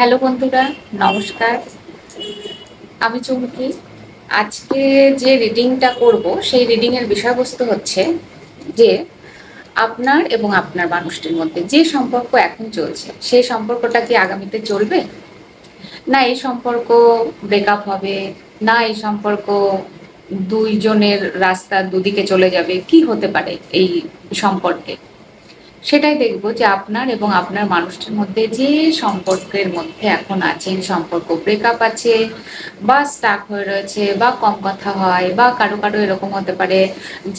Hello বন্ধুরা, নমস্কার। আমি চুমকি। আজকে যে রিডিংটা করব সেই রিডিং এর বিষয়বস্তু হচ্ছে যে আপনার এবং আপনার মানুষটির মধ্যে যে সম্পর্ক এখন চলছে সেই সম্পর্কটা কি আগামীতে চলবে, না এই সম্পর্ক ব্রেকআপ হবে, না এই সম্পর্ক দুইজনের রাস্তা দুদিকে চলে যাবে, কি হতে পারে এই সম্পর্কে সেটাই দেখব যে আপনার এবং আপনার মানুষটির মধ্যে যে সম্পর্কের মধ্যে এখন আছেন, সম্পর্ক ব্রেকআপ আছে বা স্টাক হয়ে রয়েছে বা কম কথা হয় বা কারো কারো এরকম হতে পারে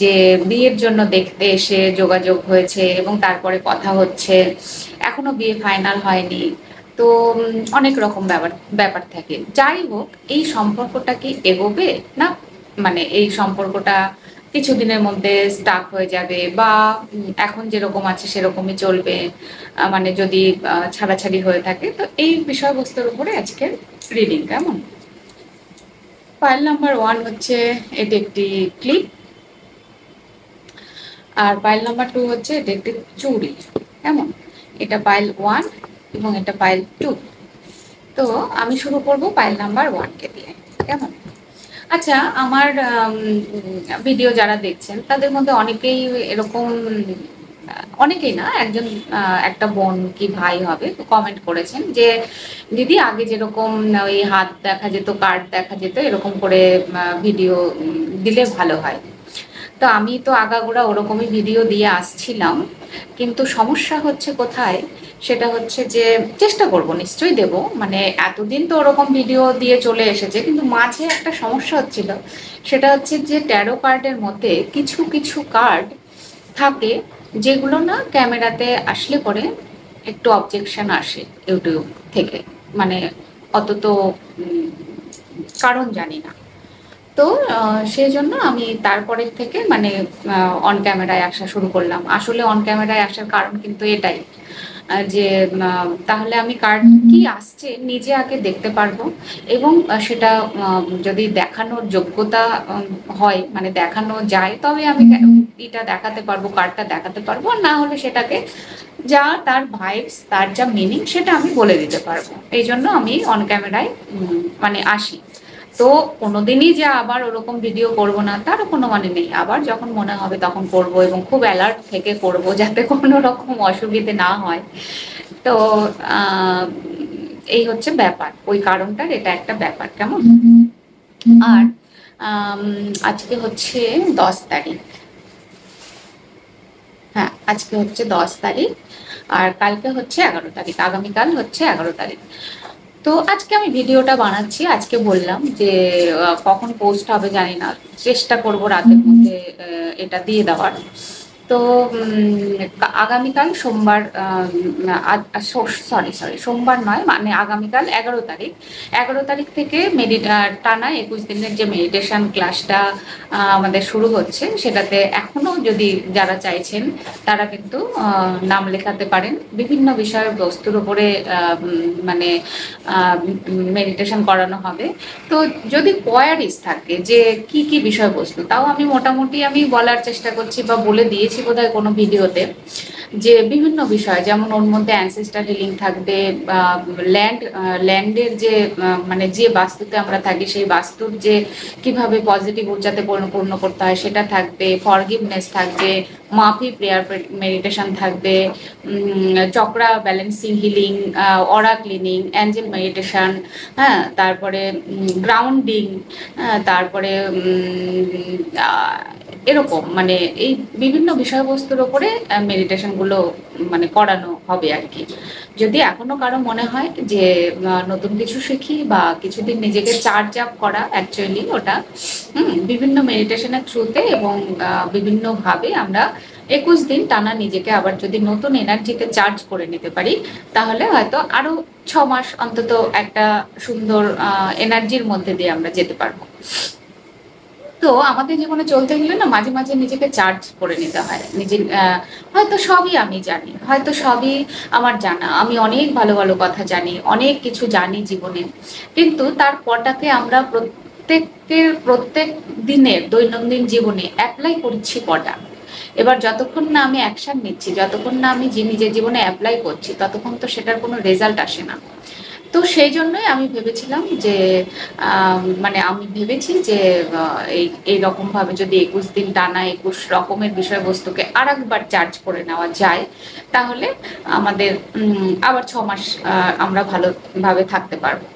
যে বিয়ের জন্য দেখতে এসে যোগাযোগ হয়েছে এবং তারপরে কথা হচ্ছে, এখনো বিয়ে ফাইনাল হয়নি। তো অনেক রকম ব্যাপার ব্যাপার থাকে। যাই হোক, এই সম্পর্কটা কি এগোবে, না মানে এই সম্পর্কটা কিছুদিনের মধ্যে স্টাক হয়ে যাবে বা এখন যেরকম আছে সেরকমই চলবে, মানে যদি ছাড়াছাড়ি হয়ে থাকে। তো এই বিষয়বস্তুর উপরে আজকের রিডিং কেমন। ফাইল নাম্বার 1 হচ্ছে এটি একটি ক্লিপ, আর ফাইল নাম্বার 2 হচ্ছে এটি একটি চুড়ি। কেমন, এটা ফাইল 1 এবং এটা ফাইল 2। তো আমি শুরু করব ফাইল নাম্বার 1 কে দিয়ে। কেমন। আচ্ছা, আমার ভিডিও যারা দেখছেন তাদের মধ্যে অনেকেই এরকম, অনেকেই না, একজন একটা বোন কি ভাই হবে, তো কমেন্ট করেছেন যে দিদি আগে যেরকম ওই হাত দেখা যেত, কার্ড দেখা যেত, এরকম করে ভিডিও দিলে ভালো হয়। তো আমি তো আগাগোড়া ওরকমই ভিডিও দিয়ে আসছিলাম, কিন্তু সমস্যা হচ্ছে কোথায়, সেটা হচ্ছে যে চেষ্টা করব নিশ্চয়ই দেব, মানে এতদিন তো ওরকম ভিডিও দিয়ে চলে এসেছে, কিন্তু মাঝে একটা সমস্যা হচ্ছিল। সেটা হচ্ছে যে ট্যারো কার্ডের মধ্যে কিছু কিছু কার্ড থাকে যেগুলো না ক্যামেরাতে আসলে পরে একটু অবজেকশন আসে ইউটিউব থেকে, মানে অত তো কারণ জানি না। তো সেই জন্য আমি তারপরের থেকে মানে অন ক্যামেরায় আসা শুরু করলাম। আসলে অন ক্যামেরায় আসার কারণ কিন্তু এটাই, যে তাহলে আমি কার্ড কি আসছে নিজে আগে দেখতে পারবো, এবং সেটা যদি দেখানোর যোগ্যতা হয়, মানে দেখানো যায়, তবে আমি এটা দেখাতে পারবো, কার্ডটা দেখাতে পারবো। আর না হলে সেটাকে যা তার ভাইবস, তার যা মিনিং, সেটা আমি বলে দিতে পারবো। এই জন্য আমি অন ক্যামেরায় মানে আসি। তো কোনোদিনই যে আবার ওরকম ভিডিও করব না তারও কোনো মানে নেই, আবার যখন মনে হবে তখন করব, এবং খুব অ্যালার্ট থেকে করব যাতে কোনো রকম অসুবিধে না হয়। তো আহ, এই হচ্ছে ব্যাপার, ওই কারণটার এটা একটা ব্যাপার। কেমন। আর আজকে হচ্ছে 10 তারিখ। হ্যাঁ, আজকে হচ্ছে 10 তারিখ, আর কালকে হচ্ছে 11 তারিখ, আগামীকাল হচ্ছে 11 তারিখ। তো আজকে আমি ভিডিওটা বানাচ্ছি, আজকে বললাম যে কখন পোস্ট হবে জানি না, চেষ্টা করব রাতের মধ্যে এটা দিয়ে দেওয়ার। তো আগামীকাল সোমবার, সরি সরি সোমবার নয়, মানে আগামীকাল 11 তারিখ। 11 তারিখ থেকে টানা 21 দিনের যে মেডিটেশন ক্লাসটা আমাদের শুরু হচ্ছে, সেটাতে এখনো যদি যারা চাইছেন তারা কিন্তু নাম লেখাতে পারেন। বিভিন্ন বিষয়ের বস্তুর উপরে মানে মেডিটেশন করানো হবে। তো যদি কোয়ারিজ থাকে যে কি কি বিষয়বস্তু, তাও আমি মোটামুটি আমি বলার চেষ্টা করছি বা বলে দিয়েছি বোধহয় কোনো ভিডিওতে, যে বিভিন্ন বিষয়, যেমন ওর মধ্যে অ্যানসেস্টার হিলিং থাকবে, ল্যান্ডের যে মানে যে বাস্তুতে আমরা থাকি সেই বাস্তুর যে কিভাবে পজিটিভ ঊর্জাতে পরিপূর্ণ করতে হয় সেটা থাকবে, ফরগিভনেস থাকবে, মাফি প্রেয়ার মেডিটেশন থাকবে, চক্রা ব্যালেন্সিং হিলিং, অরা ক্লিনিং, অ্যাঞ্জেল মেডিটেশন, হ্যাঁ, তারপরে গ্রাউন্ডিং, তারপরে এরকম মানে এই বিভিন্ন বিষয়বস্তুর ওপরে মেডিটেশনগুলো মানে করানো হবে আর কি। যদি এখনো কারো মনে হয় যে নতুন কিছু শিখি বা কিছুদিন নিজেকে চার্জ আপ করা, অ্যাকচুয়ালি ওটা বিভিন্ন মেডিটেশনের থ্রুতে এবং বিভিন্নভাবে আমরা 21 দিন টানা নিজেকে আবার যদি নতুন এনার্জিতে চার্জ করে নিতে পারি, তাহলে হয়তো আরো 6 মাস অন্তত একটা সুন্দর এনার্জির মধ্যে দিয়ে আমরা যেতে পারবো। তো আমাদের জীবনে চলতে গেলে না মাঝে মাঝে নিজেকে চার্জ করে নিতে হয়। নিজের হয়তো সবই আমি জানি, হয়তো সবই আমার জানা, আমি অনেক ভালো ভালো কথা জানি, অনেক কিছু জানি জীবনে, কিন্তু তার পরটাকে আমরা প্রত্যেক দিনের দৈনন্দিন জীবনে অ্যাপ্লাই করছি কটা। এবার যতক্ষণ না আমি অ্যাকশন নিচ্ছি, যতক্ষণ না আমি নিজের জীবনে অ্যাপ্লাই করছি, ততক্ষণ তো সেটার কোনো রেজাল্ট আসে না। তো সেই জন্যই আমি ভেবেছিলাম যে মানে আমি ভেবেছি যে এইরকমভাবে যদি 21 দিন টানা 21 রকমের বিষয়বস্তুকে আর একবার চার্জ করে নেওয়া যায়, তাহলে আমাদের আবার 6 মাস আমরা ভালোভাবে থাকতে পারবো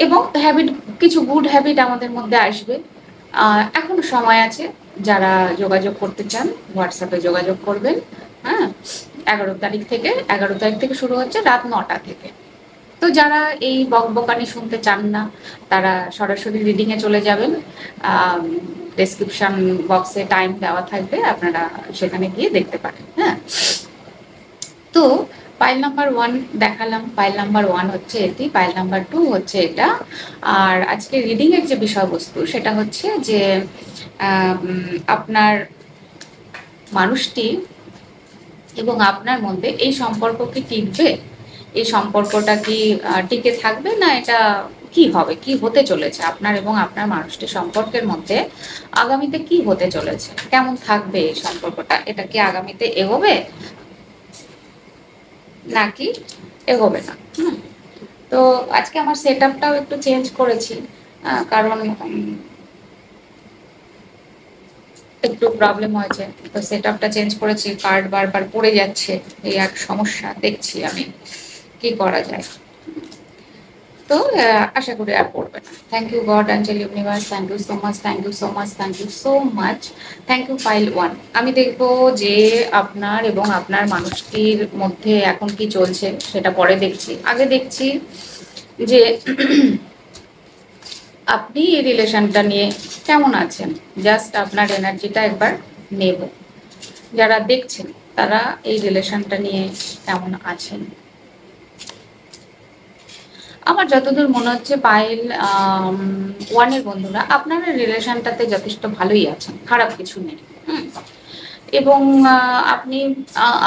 এবং হ্যাবিট, কিছু গুড হ্যাবিট আমাদের মধ্যে আসবে। এখনো সময় আছে, যারা যোগাযোগ করতে চান হোয়াটসঅ্যাপে যোগাযোগ করবেন। হ্যাঁ, 11 তারিখ থেকে শুরু হচ্ছে রাত 9টা থেকে। তো যারা এই বকবকানি শুনতে চান না, তারা সরাসরি রিডিংয়ে চলে যাবেন। ডেসক্রিপশন বক্সে টাইম দেওয়া থাকবে, আপনারা সেখানে গিয়ে দেখতে পারেন। হ্যাঁ, তো পাইল নাম্বার 1 দেখালাম, পাইল নাম্বার 1 হচ্ছে এটি, পাইল নাম্বার 2 হচ্ছে এটা। আর আজকে রিডিং এর যে বিষয়বস্তু সেটা হচ্ছে যে আপনার মানুষটি এবং আপনার মধ্যে এই সম্পর্ক কি টিকবে, এই সম্পর্কটা কি টিকে থাকবে, না এটা কি হবে, কি হতে চলেছে আপনার এবং আপনার মানুষটির সম্পর্কের মধ্যে আগামীতে কি হতে চলেছে, কেমন থাকবে এই সম্পর্কটা, এটা কি আগামীতে এগোবে নাকি এগোবে না। তো আজকে আমার সেট আপটাও একটু চেঞ্জ করেছি, কারণ একটু প্রবলেম হয়েছে, তো সেট আপটা চেঞ্জ করেছি, কার্ড বারবার পড়ে যাচ্ছে, এই এক সমস্যা, দেখছি আমি কি করা যায়। তো আশা করি আর পড়বে না। Thank you God, angel universe, thank you so much, thank you so much, thank you so much, thank you pile 1। আমি দেখবো যে আপনার এবং আপনার মানুষটির মধ্যে এখন কি চলছে, সেটা পরে দেখছি। আগে দেখছি যে আপনি এই রিলেশনটা নিয়ে কেমন আছেন, জাস্ট আপনার এনার্জিটা একবার নেব। যারা দেখছেন তারা এই রিলেশনটা নিয়ে কেমন আছেন। আমার যতদূর মনে হচ্ছে পায়েল 1-এর বন্ধুরা আপনারা রিলেশনটাতে যথেষ্ট ভালোই আছেন, খারাপ কিছু নেই। এবং আপনি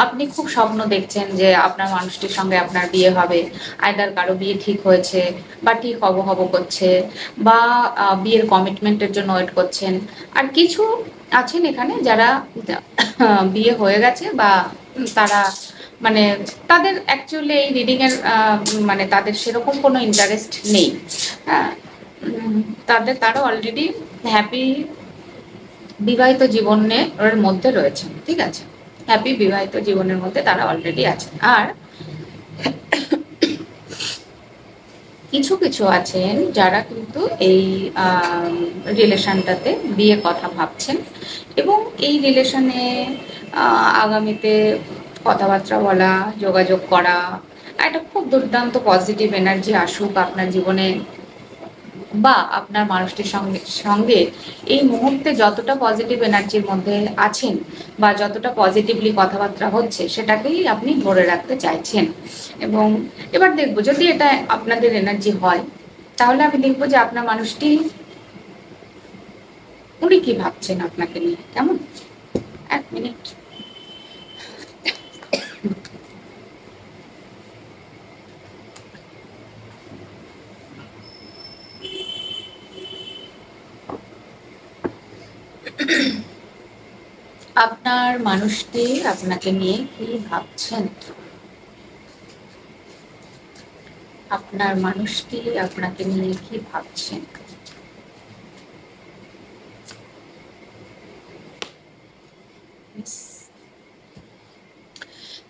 আপনি খুব স্বপ্ন দেখছেন যে আপনার মানুষটির সঙ্গে আপনার বিয়ে হবে, আইদার কারো বিয়ে ঠিক হয়েছে বা ঠিক হব করছে, বা বিয়ের কমিটমেন্টের জন্য ওয়েট করছেন। আর কিছু আছেন এখানে যারা বিয়ে হয়ে গেছে, বা তারা মানে তাদের অ্যাকচুয়ালি এই রিডিংয়ের মানে তাদের সেরকম কোনো ইন্টারেস্ট নেই। হ্যাঁ, তারা অলরেডি হ্যাপি বিবাহিত জীবনের মধ্যে রয়েছেন, ঠিক আছে, হ্যাপি বিবাহিত জীবনের মধ্যে তারা অলরেডি আছেন। আর কিছু কিছু আছেন যারা কিন্তু এই রিলেশনটাতে বিয়ে কথা ভাবছেন, এবং এই রিলেশনে আগামীতে কথাবার্তা বলা, যোগাযোগ করা, একটা খুব দুর্দান্ত পজিটিভ এনার্জি আসুক আপনার জীবনে, বা আপনার মানুষটির সঙ্গে সঙ্গে এই মুহূর্তে যতটা পজিটিভ এনার্জির মধ্যে আছেন বা যতটা পজিটিভলি কথাবার্তা হচ্ছে, সেটাকেই আপনি ধরে রাখতে চাইছেন। এবং এবার দেখবো যদি এটা আপনাদের এনার্জি হয়, তাহলে আমি দেখবো যে আপনার মানুষটি উনি কি ভাবছেন আপনাকে নিয়ে। কেমন, 1 মিনিট। আপনার মানুষটি আপনাকে নিয়ে কি ভাবছেন, আপনার মানুষটি আপনাকে নিয়ে কি ভাবছেন।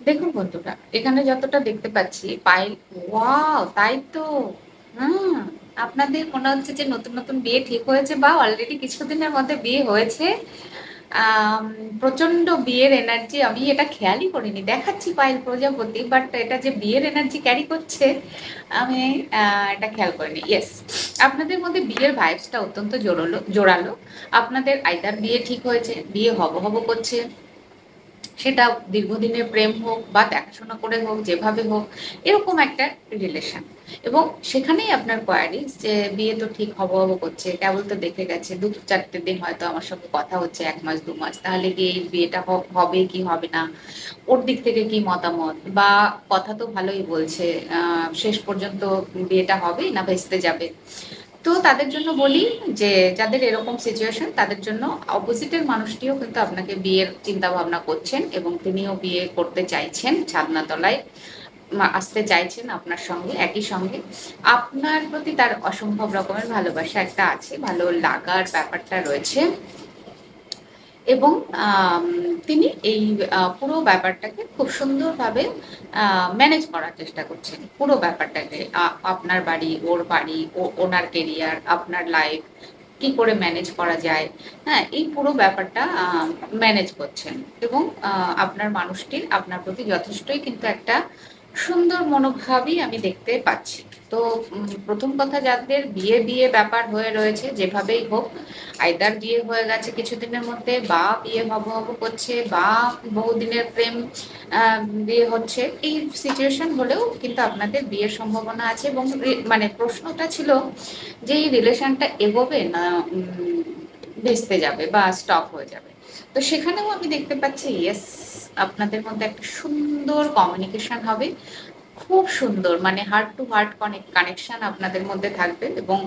দেখুন বন্ধুরা, এখানে যতটা দেখতে পাচ্ছি পায়েল, ওয়াও, তাই তো। হুম, আপনাদের মনে হচ্ছে যে নতুন নতুন বিয়ে ঠিক হয়েছে, বা অলরেডি কিছুদিনের মধ্যে বিয়ে হয়েছে। প্রচন্ড বিয়ের এনার্জি, আমি এটা খেয়ালই করিনি, দেখাচ্ছি পায়েল প্রজাপতি, বাট এটা যে বিয়ের এনার্জি ক্যারি করছে আমি এটা খেয়াল করিনি। ইয়েস, আপনাদের মধ্যে বিয়ের ভাইবসটা অত্যন্ত জোরালো। আপনাদের আইদার বিয়ে ঠিক হয়েছে, বিয়ে হব করছে, সেটা দীর্ঘদিনের প্রেম হোক বা দেখাশোনা করে হোক, যেভাবে হোক, এরকম একটা রিলেশন। এবং সেখানেই আপনার কোয়ারিজ যে বিয়ে তো ঠিক হব করছে, কেবল তো দেখে গেছে, 2-4 দিন হয়তো আমার সঙ্গে কথা হচ্ছে, 1 মাস 2 মাস, তাহলে কি এই বিয়েটা হবে কি হবে না, ওর দিক থেকে কি মতামত, বা কথা তো ভালোই বলছে, শেষ পর্যন্ত বিয়েটা হবে না ভেস্তে যাবে। তো তাদের জন্য বলি যে যাদের এরকম সিচুয়েশন, তাদের জন্য অপোজিটের মানুষটিও কিন্তু আপনাকে বিয়ের চিন্তা ভাবনা করছেন, এবং তিনিও বিয়ে করতে চাইছেন ছাদনাতলায়। আসতে চাইছেন আপনার সঙ্গে, একই সঙ্গে আপনার প্রতি তার অসম্ভব রকমের ভালোবাসা একটা আছে, ভালো লাগার ব্যাপারটা রয়েছে। এবং তিনি এই পুরো ব্যাপারটাকে খুব সুন্দরভাবে ম্যানেজ করার চেষ্টা করছেন। পুরো ব্যাপারটাকে আপনার বাড়ি, ওর বাড়ি, ওনার কেরিয়ার, আপনার লাইফ কি করে ম্যানেজ করা যায়, হ্যাঁ? এই পুরো ব্যাপারটা ম্যানেজ করছেন। এবং আপনার মানুষটির আপনার প্রতি যথেষ্টই কিন্তু একটা সুন্দর মনোভাবই আমি দেখতে পাচ্ছি। তো প্রথম কথা, যাদের বিয়ে ব্যাপার হয়ে রয়েছে, যেভাবেই হোক, আইদার বিয়ে হয়ে গেছে কিছুদিনের মধ্যে, বা বিয়ে হব হব করছে, বা বহুদিনের প্রেম বিয়ে হচ্ছে, এই সিচুয়েশন হলেও কিন্তু আপনাদের বিয়ের সম্ভাবনা আছে। এবং মানে প্রশ্নটা ছিল যে এই রিলেশনটা এগোবে না ভেস্তে যাবে বা স্টপ হয়ে যাবে। তো সেখানেও আমি দেখতে পাচ্ছি ইয়েস, আপনাদের মধ্যে একটা সুন্দর কমিউনিকেশন হবে, খুব সুন্দর, মানে হার্ট টু হার্ট কানেকশন আপনাদের মধ্যে থাকবে। এবং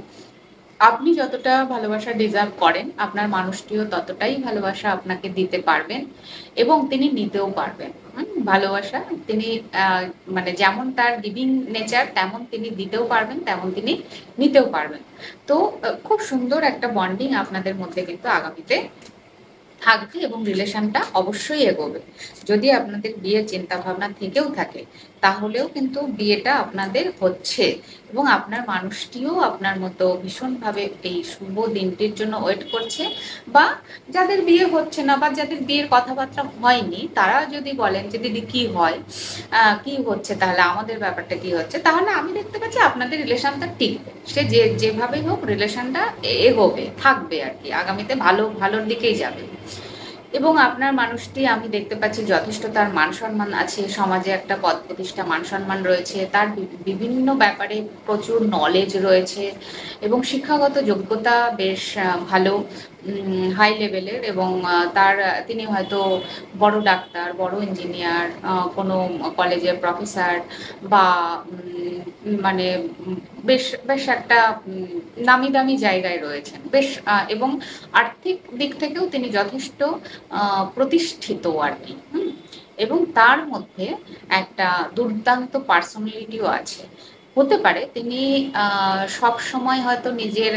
আপনি যতটা ভালোবাসা ডিজার্ভ করেন, আপনার মানুষটিও ততটাই ভালোবাসা আপনাকে দিতে পারবেন, এবং তিনি নিতেও পারবেন। ভালোবাসা তিনি মানে যেমন তার গিভিং নেচার, তেমন তিনি দিতেও পারবেন, তেমন তিনি নিতেও পারবেন। তো খুব সুন্দর একটা বন্ডিং আপনাদের মধ্যে কিন্তু আগামীতে থাকবে, এবং রিলেশনটা অবশ্যই এগোবে। যদি আপনাদের বিয়ের চিন্তা ভাবনা থেকেও থাকে, তাহলেও কিন্তু বিয়েটা আপনাদের হচ্ছে, এবং আপনার মানুষটিও আপনার মতো ভীষণভাবে এই শুভ দিনটির জন্য ওয়েট করছে। বা যাদের বিয়ে হচ্ছে না, বা যাদের বিয়ের কথাবার্তা হয়নি, তারা যদি বলেন যে দিদি কি হয়, কি হচ্ছে, তাহলে আমাদের ব্যাপারটা কি হচ্ছে, তাহলে আমি দেখতে পাচ্ছি আপনাদের রিলেশনটা টিকবে। সে যেভাবেই হোক রিলেশনটা এগোবে, থাকবে আর কি, আগামীতে ভালোর দিকেই যাবে। এবং আপনার মানুষটি আমি দেখতে পাচ্ছি যথেষ্ট তার মান সম্মান আছে, সমাজে একটা পদ প্রতিষ্ঠা, মান সম্মান রয়েছে, তার বিভিন্ন ব্যাপারে প্রচুর নলেজ রয়েছে, এবং শিক্ষাগত যোগ্যতা বেশ ভালো, হাই লেভেলের। এবং তার তিনি হয়তো বড় ডাক্তার, বড় ইঞ্জিনিয়ার, কোনো কলেজের প্রফেসর, বা মানে বেশ বেশ একটা নামি দামি জায়গায় রয়েছেন বেশ। এবং আর্থিক দিক থেকেও তিনি যথেষ্ট প্রতিষ্ঠিত আর কি। এবং তার মধ্যে একটা দুর্দান্ত পার্সোনালিটিও আছে। হতে পারে তিনি সব সময় হয়তো নিজের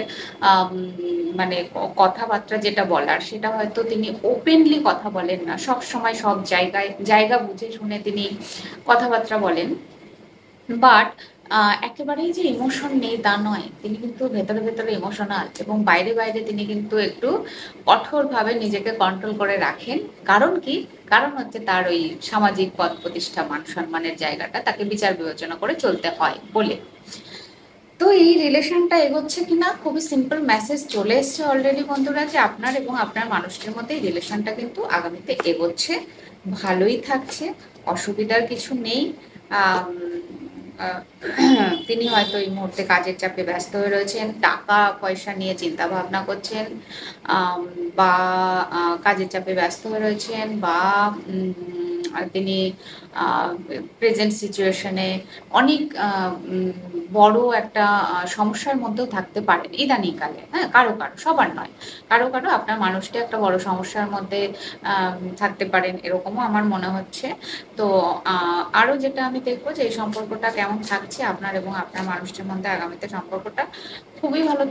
মানে কথাবার্তা যেটা বলার, সেটা হয়তো তিনি ওপেনলি কথা বলেন না, সব সময় সব জায়গায় জায়গা বুঝে শুনে তিনি কথাবার্তা বলেন। বাট একেবারেই যে ইমোশন নেই তা নয়, তিনি কিন্তু ভেতরে ভেতরে ইমোশনাল, এবং বাইরে বাইরে তিনি কিন্তু একটু কঠোরভাবে নিজেকে কন্ট্রোল করে রাখেন। কারণ কি? কারণ হচ্ছে তার ওই সামাজিক পদ প্রতিষ্ঠা, মান সম্মানের জায়গাটা তাকে বিচার বিবেচনা করে চলতে হয় বলে। তো এই রিলেশনটা এগোচ্ছে কিনা, খুবই সিম্পল মেসেজ চলে এসছে অলরেডি বন্ধুরা, যে আপনার এবং আপনার মানুষটির মধ্যে এই রিলেশনটা কিন্তু আগামীতে এগোচ্ছে, ভালোই থাকছে, অসুবিধার কিছু নেই। আম, আহ, তিনি হয়তো এই মুহূর্তে কাজের চাপে ব্যস্ত হয়ে রয়েছেন, টাকা পয়সা নিয়ে চিন্তা ভাবনা করছেন, বা কাজের চাপে ব্যস্ত হয়ে রয়েছেন, বা তিনি প্রেজেন্ট সিচুয়েশনে অনেক বড় একটা সমস্যার মধ্যেও থাকতে পারেন ইদানিংকালে। হ্যাঁ, কারো কারো, সবার নয়, কারো কারো আপনার মানুষটি একটা বড় সমস্যার মধ্যে থাকতে পারেন, এরকমও আমার মনে হচ্ছে। তো আরও যেটা আমি দেখবো যে এই সম্পর্কটা কেমন থাকছে আপনার এবং আপনার মানুষটির মধ্যে আগামীতে, সম্পর্কটা খুবই ভালো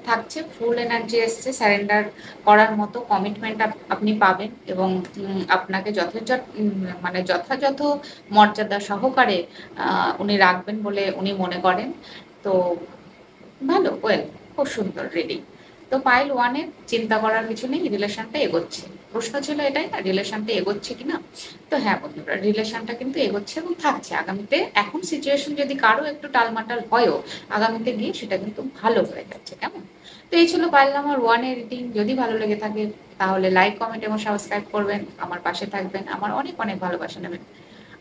থাকছে, ফুল এনার্জি এসছে, স্যারেন্ডার করার মতো কমিটমেন্ট আপনি পাবেন, এবং আপনাকে মানে যথাযথ মর্যাদা সহকারে উনি রাখবেন বলে উনি মনে করেন। তো ভালো, ওয়েল, খুব সুন্দর, রেডি। তো পাইল ওয়ানের চিন্তা করার কিছু নেই, রিলেশনটা এগোচ্ছে। প্রশ্ন ছিল এটাই না, রিলেশনটা এগোচ্ছে কিনা। তো হ্যাঁ বন্ধুরা, রিলেশনটা কিন্তু এগোচ্ছে এবং থাকছে আগামীতে। এখন সিচুয়েশন যদি কারো একটু টালমাটাল হয়ও, আগামীতে গিয়ে সেটা কিন্তু ভালো হয়ে যাচ্ছে। কেমন? তো এই ছিল পাইল নাম্বার ওয়ানের রিডিং। যদি ভালো লেগে থাকে তাহলে লাইক, কমেন্ট এবং সাবস্ক্রাইব করবেন, আমার পাশে থাকবেন, আমার অনেক অনেক ভালোবাসা নেবেন।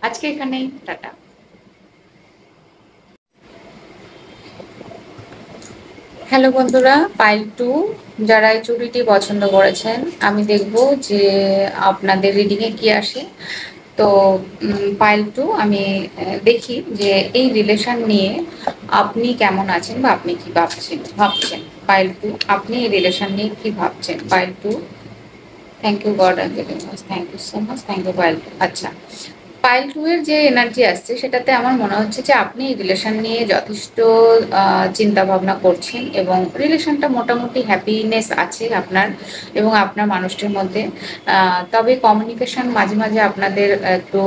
আজকে এখানেই, টাটা। হ্যালো বন্ধুরা, পাইল টু যারা এই চুড়িটি পছন্দ করেছেন, আমি দেখব যে আপনাদের রিডিংয়ে কি আসে। তো পাইল টু, আমি দেখি যে এই রিলেশন নিয়ে আপনি কেমন আছেন, বা আপনি কি ভাবছেন। পাইল টু, আপনি এই রিলেশন নিয়ে কি ভাবছেন। Pile two, thank you God, thank you so much, thank you pile two. আচ্ছা, পাইল টু এর যে এনার্জি আসছে সেটাতে আমার মনে হচ্ছে যে আপনি রিলেশন নিয়ে যথেষ্ট চিন্তা ভাবনা করছেন এবং রিলেশনটা মোটামুটি হ্যাপিনেস আছে আপনার এবং আপনার মানুষটির মধ্যে। তবে কমিউনিকেশন মাঝে মাঝে আপনাদের একটু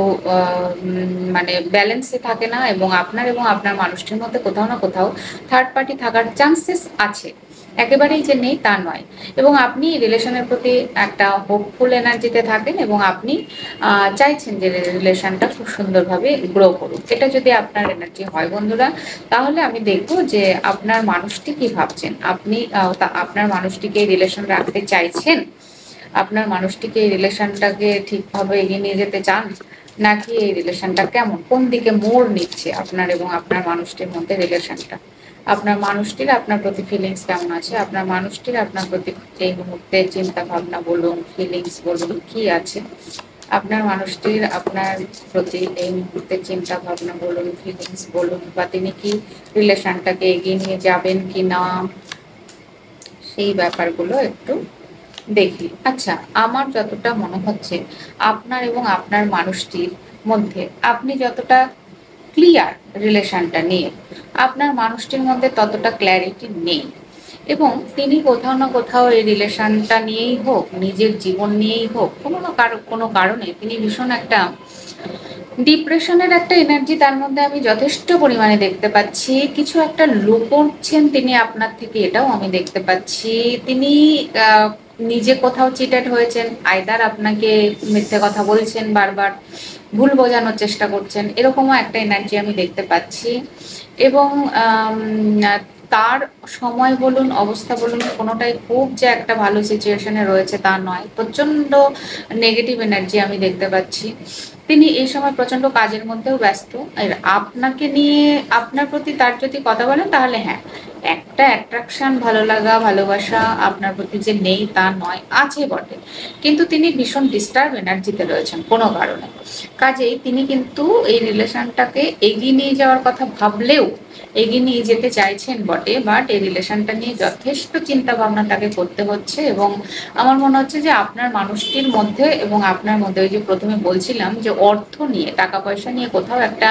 মানে ব্যালেন্সে থাকে না এবং আপনার মানুষটির মধ্যে কোথাও না কোথাও থার্ড পার্টি থাকার চান্সেস আছে, একেবারেই যে নেই তা নয়। এবং আপনি রিলেশনের প্রতি একটা হোপফুল এনার্জিতে থাকেন এবং আপনি চাইছেন যে রিলেশনটা খুব সুন্দরভাবে গ্রো করুক। এটা যদি আপনার এনার্জি হয় বন্ধুরা, তাহলে আমি দেখবো যে আপনার মানুষটি কি ভাবছেন। আপনি আপনার মানুষটিকে রিলেশন রাখতে চাইছেন, আপনার মানুষটিকে এই রিলেশনটাকে ঠিকভাবে এগিয়ে নিয়ে যেতে চান, নাকি এই রিলেশনটা কেমন কোন দিকে মোড় নিচ্ছে আপনার এবং আপনার মানুষটির মধ্যে রিলেশনটা। আপনার মানুষটির আপনার প্রতি ফিলিংস কেমন আছে, আপনার মানুষটির আপনার প্রতি এই মুহূর্তে চিন্তা ভাবনা বলুন, ফিলিংস বলুন কি আছে, আপনার মানুষটির আপনার প্রতি এই মুহূর্তে চিন্তা ভাবনা বলুন, ফিলিংস বলুন, বা তিনি কি রিলেশনটাকে এগিয়ে নিয়ে যাবেন কি না, সেই ব্যাপারগুলো একটু দেখি। আচ্ছা, আমার যতটা মনে হচ্ছে আপনার এবং আপনার মানুষটির মধ্যে আপনি যতটা ক্লিয়ার রিলেশনটা নিয়ে, আপনার মানুষটির মধ্যে ততটা ক্ল্যারিটি নেই এবং তিনি কোথাও না কোথাও এই রিলেশনটা নিয়েই হোক, নিজের জীবন নিয়েই হোক, কোনো কারণে তিনি ভীষণ একটা ডিপ্রেশনের একটা এনার্জি তার মধ্যে আমি যথেষ্ট পরিমাণে দেখতে পাচ্ছি। কিছু একটা লুকোচ্ছেন তিনি আপনার থেকে, এটাও আমি দেখতে পাচ্ছি। তিনি নিজে কোথাও চিটেড হয়েছেন, আইদার আপনাকে মিথ্যে কথা বলছেন, বারবার ভুল বোঝানোর চেষ্টা করছেন, এরকমও একটা এনার্জি আমি দেখতে পাচ্ছি। এবং তার সময় বলুন, অবস্থা বলুন, কোনোটাই খুব যে একটা ভালো সিচুয়েশনে রয়েছে তা নয়, প্রচণ্ড নেগেটিভ এনার্জি আমি দেখতে পাচ্ছি। তিনি এই সময় প্রচণ্ড কাজের মধ্যেও ব্যস্ত। আর আপনাকে নিয়ে, আপনার প্রতি তার যদি কথা বলেন তাহলে হ্যাঁ, একটা অ্যাট্রাকশন, ভালো লাগা, ভালোবাসা আপনার প্রতি যে নেই তা নয়, আছে বটে, কিন্তু তিনি ভীষণ ডিস্টার্ব এনার্জিতে রয়েছেন কোনো কারণে। কাজেই তিনি কিন্তু এই রিলেশনটাকে এগিয়ে নিয়ে যাওয়ার কথা ভাবলেও এগিয়ে নিয়ে যেতে চাইছেন বটে, বাট এই রিলেশনটা নিয়ে যথেষ্ট চিন্তা ভাবনা তাকে করতে হচ্ছে। এবং আমার মনে হচ্ছে যে আপনার মানুষটির মধ্যে এবং আপনার মধ্যে, ওই যে প্রথমে বলছিলাম যে অর্থ নিয়ে, টাকা পয়সা নিয়ে কোথাও একটা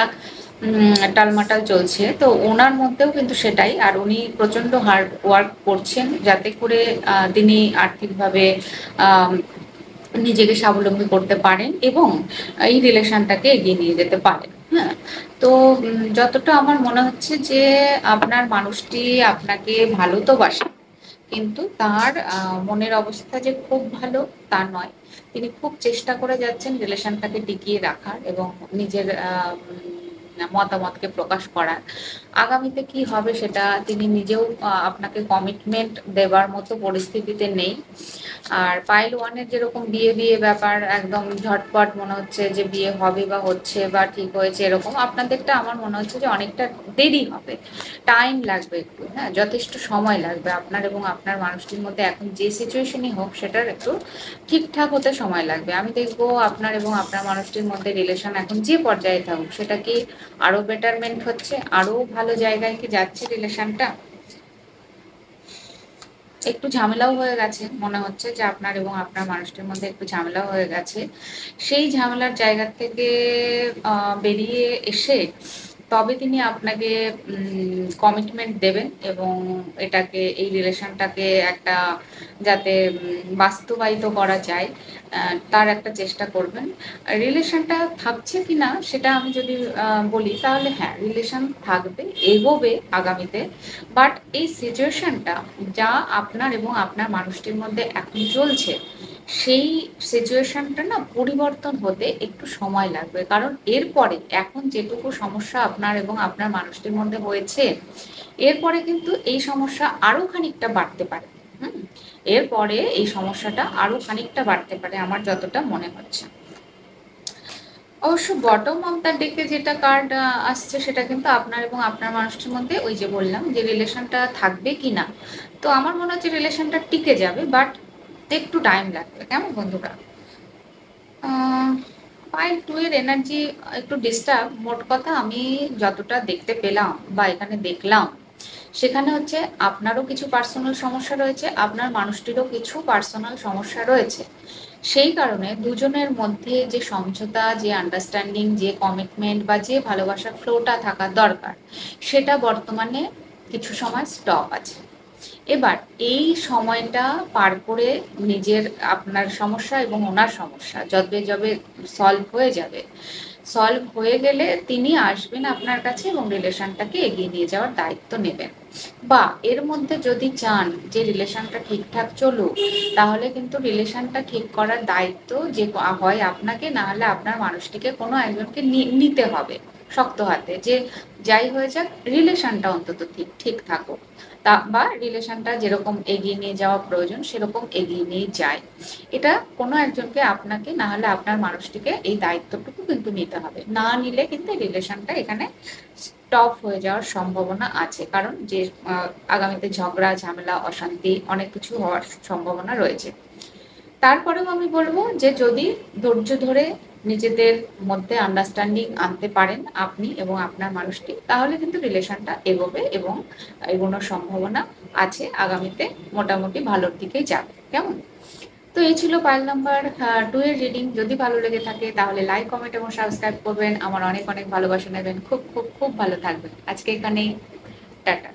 টালমাটাল চলছে, তো ওনার মধ্যেও কিন্তু সেটাই। আর উনি প্রচন্ড হার্ড ওয়ার্ক করছেন যাতে করে তিনি আর্থিকভাবে নিজেকে স্বাবলম্বী করতে পারেন এবং এই রিলেশনটাকে এগিয়ে নিয়ে যেতে পারেন। হ্যাঁ, তো যতটা আমার মনে হচ্ছে যে আপনার মানুষটি আপনাকে ভালো তো বাসে, কিন্তু তার মনের অবস্থা যে খুব ভালো তা নয়। তিনি খুব চেষ্টা করে যাচ্ছেন রিলেশনটাকে টিকিয়ে রাখার এবং নিজের মতামতকে প্রকাশ করার। আগামীতে কি হবে সেটা তিনি নিজেও আপনাকে কমিটমেন্ট দেবার মতো পরিস্থিতিতে নেই। আর পাইল ওয়ানের যেরকম বিয়ে বিয়ে ব্যাপার, একদম ঝটপট মনে হচ্ছে যে বিয়ে হবে বা হচ্ছে বা ঠিক হয়েছে, এরকম আপনাদেরটা আমার মনে হচ্ছে যে অনেকটা দেরি হবে, টাইম লাগবে একটু। হ্যাঁ, যথেষ্ট সময় লাগবে আপনার এবং আপনার মানুষটির মধ্যে এখন যে সিচুয়েশনই হোক সেটার একটু ঠিকঠাক হতে সময় লাগবে। আমি দেখবো আপনার এবং আপনার মানুষটির মধ্যে রিলেশন এখন যে পর্যায়ে থাকুক সেটা কি আরো বেটারমেন্ট হচ্ছে, আরো ভালো জায়গায় কি যাচ্ছে রিলেশনটা। একটু ঝামেলাও হয়ে গেছে, মনে হচ্ছে যে আপনার এবং আপনার মানুষটির মধ্যে একটু ঝামেলা হয়ে গেছে। সেই ঝামেলার জায়গা থেকে বেরিয়ে এসে তবে তিনি আপনাকে কমিটমেন্ট দেবেন এবং এটাকে, এই রিলেশনটাকে একটা যাতে বাস্তবায়িত করা যায় তার একটা চেষ্টা করবেন। রিলেশনটা থাকছে কি না সেটা আমি যদি বলি তাহলে হ্যাঁ, রিলেশন থাকবে, এগোবে আগামীতে। বাট এই সিচুয়েশনটা যা আপনার এবং আপনার মানুষটির মধ্যে এখন চলছে, সেই সিচুয়েশনটা না পরিবর্তন হতে একটু সময় লাগবে। কারণ এরপরে এখন যেটুকু সমস্যা আপনার এবং আপনার মানুষটির মধ্যে হয়েছে, এরপরে কিন্তু এই সমস্যা আরো খানিকটা বাড়তে পারে। হুম, এরপরে এই সমস্যাটা আরো খানিকটা বাড়তে পারে আমার যতটা মনে হচ্ছে। অবশ্য বটম অফ দ্য ডেকে যেটা কার্ড আসছে সেটা কিন্তু আপনার এবং আপনার মানুষটির মধ্যে, ওই যে বললাম যে রিলেশনটা থাকবে কি না, তো আমার মনে হচ্ছে রিলেশনটা টিকে যাবে, বাট একটু টাইম লাগবে। কেমন বন্ধুরা? পাইল টু এর এনার্জি একটু ডিস্টার্ব। মোট কথা আমি যতটা দেখতে পেলাম বা এখানে দেখলাম, সেখানে হচ্ছে আপনারও কিছু পার্সোনাল সমস্যা রয়েছে, আপনার মানুষটিরও কিছু পার্সোনাল সমস্যা রয়েছে। সেই কারণে দুজনের মধ্যে যে সমঝোতা, যে আন্ডারস্ট্যান্ডিং, যে কমিটমেন্ট বা যে ভালোবাসার ফ্লোটা থাকা দরকার, সেটা বর্তমানে কিছু সময় স্টপ আছে। এবার এই সময়টা পার করে নিজের আপনার সমস্যা এবং ওনার সমস্যা যবে যবে সলভ হয়ে যাবে, সলভ হয়ে গেলে তিনি আসবেন আপনার কাছে এবং রিলেশনটাকে এগিয়ে নিয়ে যাওয়ার দায়িত্ব নেবেন। বা এর মধ্যে যদি চান যে রিলেশনটা ঠিকঠাক চলুক, তাহলে কিন্তু রিলেশনটা ঠিক করার দায়িত্ব যে হয় আপনাকে, না হলে আপনার মানুষটিকে কোনো একজনকে নিতে হবে শক্ত হাতে, যে যাই হয়ে যাক রিলেশনটা অন্তত ঠিক ঠিক থাকুক, তা বা রিলেশনটা যেরকম এগিয়ে নিয়ে যাওয়া প্রয়োজন সেরকম এগিয়ে নিয়ে যায়। এটা কোনো একজনকে, আপনাকে না হলে আপনার মানুষটিকে এই দায়িত্বটুকু কিন্তু নিতে হবে। না নিলে কিন্তু রিলেশনটা এখানে স্টপ হয়ে যাওয়ার সম্ভাবনা আছে, কারণ যে আগামীতে ঝগড়া ঝামেলা অশান্তি অনেক কিছু হওয়ার সম্ভাবনা রয়েছে। তারপরেও আমি বলবো যে যদি ধৈর্য ধরে নিজেদের মধ্যে আন্ডারস্ট্যান্ডিং আনতে পারেন আপনি এবং আপনার মানুষটি, তাহলে কিন্তু রিলেশনটা এগোবে এবং এগোনোর সম্ভাবনা আছে, আগামীতে মোটামুটি ভালোর দিকেই যাবে। কেমন? তো এই ছিল পাইল নাম্বার 2 এর রিডিং। যদি ভালো লেগে থাকে তাহলে লাইক, কমেন্ট এবং সাবস্ক্রাইব করবেন। আমার অনেক অনেক ভালোবাসা নেবেন। খুব খুব খুব ভালো থাকবেন। আজকে এখানেই, টাটা।